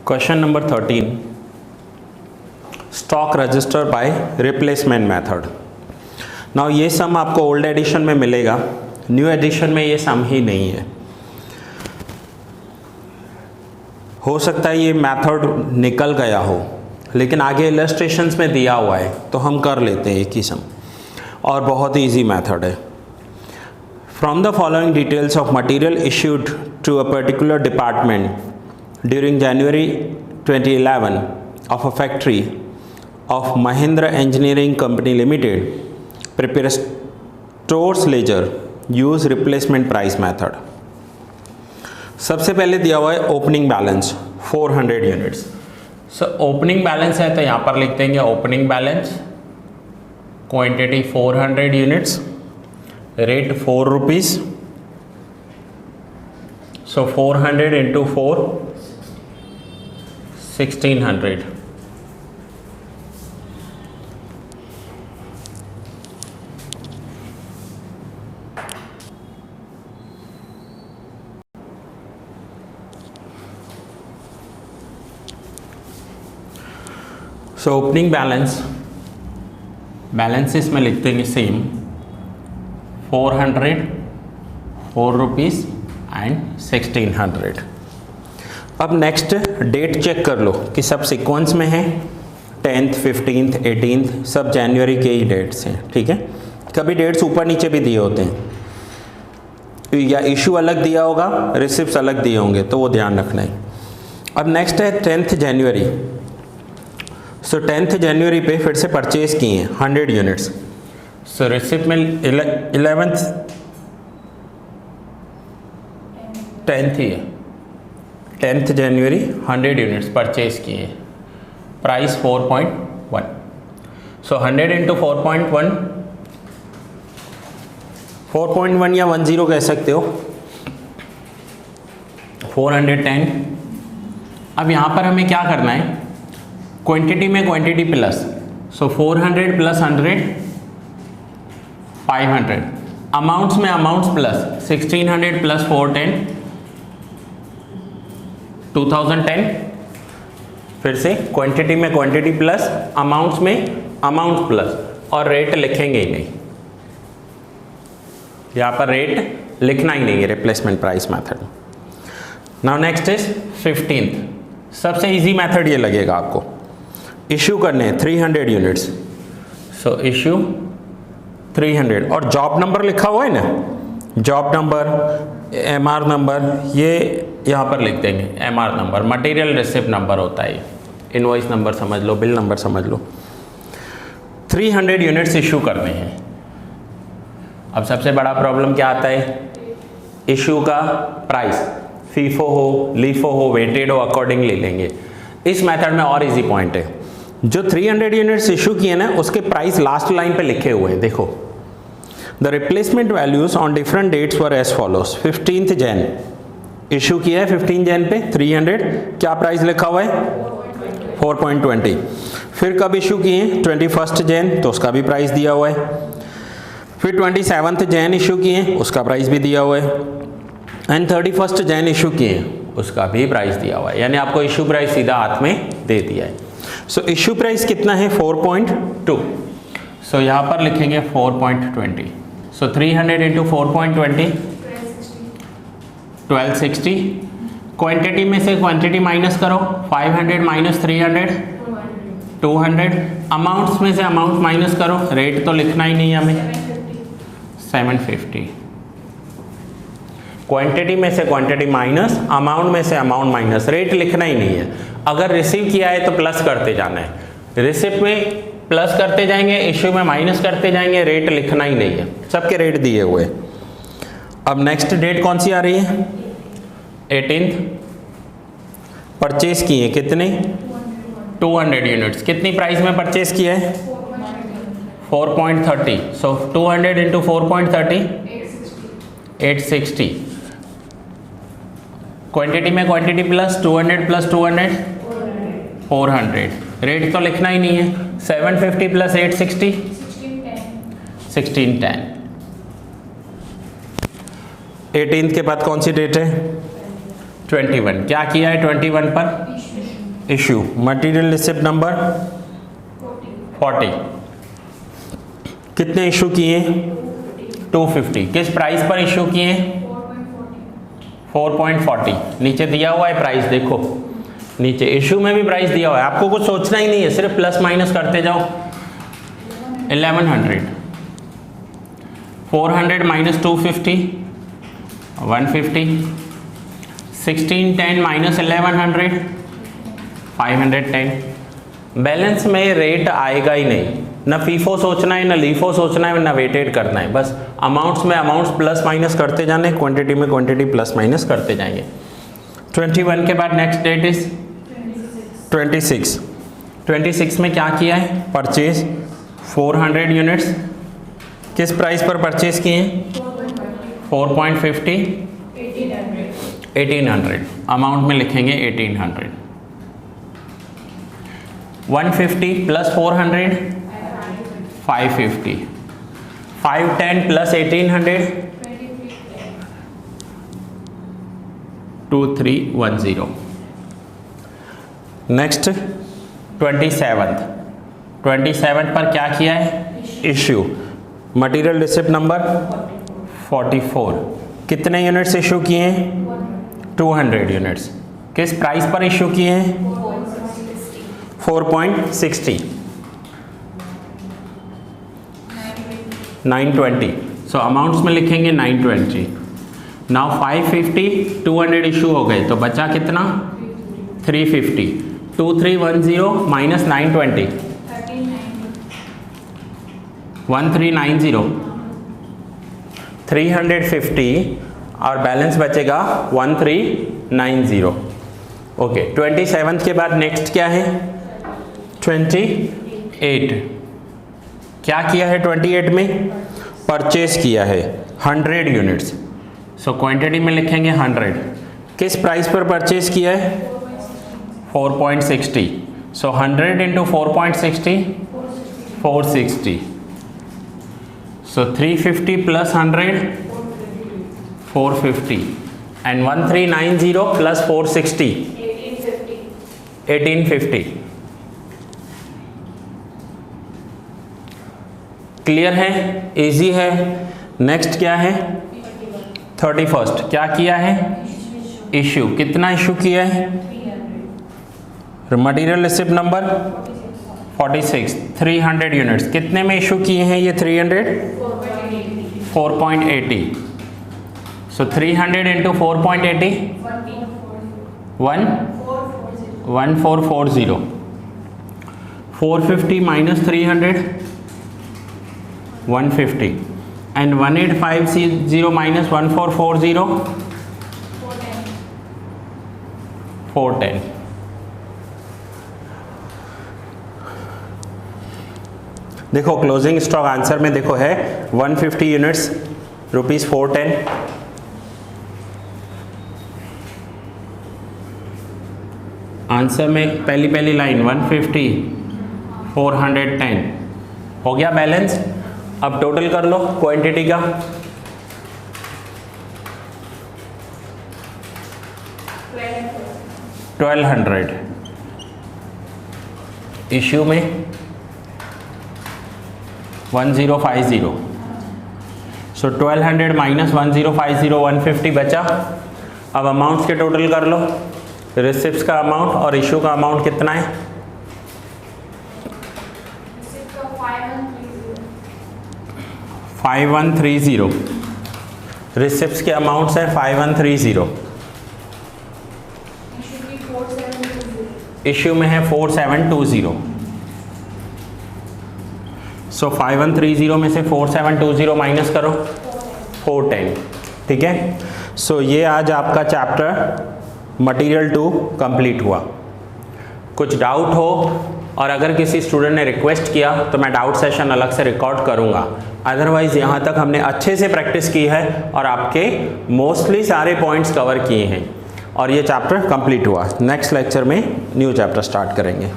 Question number 13, stock register by replacement method. Now ये सम आपको old addition में मिलेगा, न्यू एडिशन में ये सम ही नहीं है। हो सकता है ये मेथड निकल गया हो, लेकिन आगे इलस्ट्रेशंस में दिया हुआ है तो हम कर लेते हैं एक ही सम, और बहुत ही ईजी मेथड है। From the following details of material issued to a particular department during January 2011 of a factory of Mahindra Engineering Company Limited, prepare stores ledger, use replacement price method। सबसे पहले दिया हुआ है opening balance 400 units. So opening balance है तो यहाँ पर लिख देंगे opening balance, quantity 400 units, rate 4 rupees. So 400 into 4 1600। So opening balances में लिख देंगे सेम 400, 4 रुपीज़ एंड 1600। अब नेक्स्ट डेट चेक कर लो कि सब सीक्वेंस में है, 10th, 15th, 18th सब जनवरी के ही डेट्स हैं, ठीक है। कभी डेट्स ऊपर नीचे भी दिए होते हैं, या इशू अलग दिया होगा, रिसिप्ट्स अलग दिए होंगे, तो वो ध्यान रखना है। अब नेक्स्ट है 10th जनवरी। सो 10th जनवरी पे फिर से परचेज किए हैं 100 यूनिट्स। सो रिसिप्ट में 10th ही है, 10th जनवरी 100 यूनिट्स परचेज किए, प्राइस 4.1। सो 100 इंटू 4.1, 4.1 या 10 कह सकते हो, 410। अब यहाँ पर हमें क्या करना है, क्वांटिटी में क्वांटिटी प्लस। सो 400 प्लस 100 500, अमाउंट्स में अमाउंट्स प्लस 1600 प्लस 410 2010। फिर से क्वांटिटी में क्वांटिटी प्लस, अमाउंट्स में अमाउंट प्लस, और रेट लिखेंगे ही नहीं, यहाँ पर रेट लिखना ही नहीं है, replacement price method. Now next is 15th। सबसे इजी मेथड ये लगेगा आपको, इशू करने हैं 300 यूनिट्स। सो इशू 300, और जॉब नंबर लिखा हुआ है ना, जॉब नंबर, एमआर नंबर, ये यहाँ पर लिख देंगे। MR number material receipt number होता है, इनवॉइस नंबर समझ लो, बिल नंबर समझ लो। 300 यूनिट्स इशू करने हैं। अब सबसे बड़ा प्रॉब्लम क्या आता है, इशू का प्राइस फीफो हो, लीफो हो, वेटेड हो, अकॉर्डिंगली लेंगे। इस मेथड में और इजी पॉइंट है, जो 300 यूनिट्स इशू किए ना, उसके प्राइस लास्ट लाइन पे लिखे हुए हैं, देखो। The replacement values on different dates were as follows. 15th Jan issue किया है, 15 जैन पे 300, क्या प्राइस लिखा हुआ है 4.20। फिर कब इशू किए, 21st जैन, तो उसका भी प्राइस दिया हुआ है। फिर 27th जैन इशू किए, उसका प्राइस भी दिया हुआ है। एंड 31st जैन इशू किए, उसका भी प्राइस दिया हुआ है, यानी आपको इशू प्राइस सीधा हाथ में दे दिया है। सो इशू प्राइस कितना है 4.2। सो यहाँ पर लिखेंगे 4.20। सो 300 इंटू 4.20 1260। क्वांटिटी में से क्वांटिटी माइनस करो, 500 माइनस 300 200। अमाउंट्स में से अमाउंट माइनस करो, रेट तो लिखना ही नहीं है हमें, 750। क्वांटिटी में से क्वांटिटी माइनस, अमाउंट में से अमाउंट माइनस, रेट लिखना ही नहीं है। अगर रिसीव किया है तो प्लस करते जाना है, रिसिप्ट में प्लस करते जाएंगे, इश्यू में माइनस करते जाएंगे, रेट लिखना ही नहीं है, सबके रेट दिए हुए। अब नेक्स्ट डेट कौन सी आ रही है, 18th। परचेज किए कितने, 200 यूनिट्स। कितनी प्राइस में परचेज किया है 4.30। सो 200 इंटू 4.30 860। क्वांटिटी में क्वांटिटी प्लस 200 प्लस 200 400। रेट तो लिखना ही नहीं है, 750 प्लस 860 1610। 18th के बाद कौन सी डेट है 21। क्या किया है 21 पर इशू मटेरियल रिसिप्ट नंबर 40। कितने इशू किए? 250। किस प्राइस पर इशू किए? 4.40। नीचे दिया हुआ है प्राइस, देखो नीचे इशू में भी प्राइस दिया हुआ है, आपको कुछ सोचना ही नहीं है, सिर्फ प्लस माइनस करते जाओ। 1100, 400 माइनस 250 150, 1610 माइनस 1100 510। बैलेंस में रेट आएगा ही नहीं, ना फीफो सोचना है, ना लीफो सोचना है, ना वेटेड करना है, बस अमाउंट्स में अमाउंट्स प्लस माइनस करते जाने, क्वांटिटी में क्वांटिटी प्लस माइनस करते जाएंगे। 21 के बाद नेक्स्ट डेट इज 26। 26 में क्या किया है? Purchase 400 units. किस प्राइस पर परचेज किए हैं? 4.50, 1800। अमाउंट में लिखेंगे 1800। 150 प्लस 400 550, 510 प्लस 1800 2310। नेक्स्ट 27 पर क्या किया है? Issue material receipt number 44। कितने यूनिट्स इशू किए हैं? 200 यूनिट्स। किस प्राइस पर इशू किए हैं? 4.60, 920। सो अमाउंट्स में लिखेंगे 920। नाउ 550, 200 इशू हो गए तो बचा कितना? 350। 2310 माइनस 920 1390, 350 और बैलेंस बचेगा 1390। ओके, 27 के बाद नेक्स्ट क्या है? 28। क्या किया है 28 में? परचेज किया है 100 यूनिट्स। सो क्वांटिटी में लिखेंगे 100। किस प्राइस पर परचेज किया है? 4.60। सो 100 into 4.60 460। So 350 plus 100 450 and 1390 plus 460 1850। Clear है? इजी है। नेक्स्ट क्या है? 31। क्या किया है? इश्यू। कितना इश्यू किया है? Material receipt number 46, 300 units. कितने में इशू किए हैं ये 300? 4.80। सो 300 इंटू 4.80 1440। 450 minus 300 150 and 1850 minus 1440 410। देखो क्लोजिंग स्टॉक आंसर में देखो है 150 यूनिट्स रुपीज 410। आंसर में पहली लाइन 150 410 हो गया बैलेंस। अब टोटल कर लो क्वांटिटी का। $1200 इश्यू में 1050। सो 1200 माइनस 1050 150 बचा। अब अमाउंट्स के टोटल कर लो। रिसिप्ट्स का अमाउंट और इशू का अमाउंट कितना है? 5130। रिसिप्ट्स के अमाउंट्स है 5130। इश्यू में है 4720। सो 5130 में से 4720 माइनस करो 410। ठीक है। सो ये आज आपका चैप्टर मटेरियल 2 कंप्लीट हुआ। कुछ डाउट हो और अगर किसी स्टूडेंट ने रिक्वेस्ट किया तो मैं डाउट सेशन अलग से रिकॉर्ड करूंगा। अदरवाइज यहाँ तक हमने अच्छे से प्रैक्टिस की है और आपके मोस्टली सारे पॉइंट्स कवर किए हैं और ये चैप्टर कंप्लीट हुआ। नेक्स्ट लेक्चर में न्यू चैप्टर स्टार्ट करेंगे।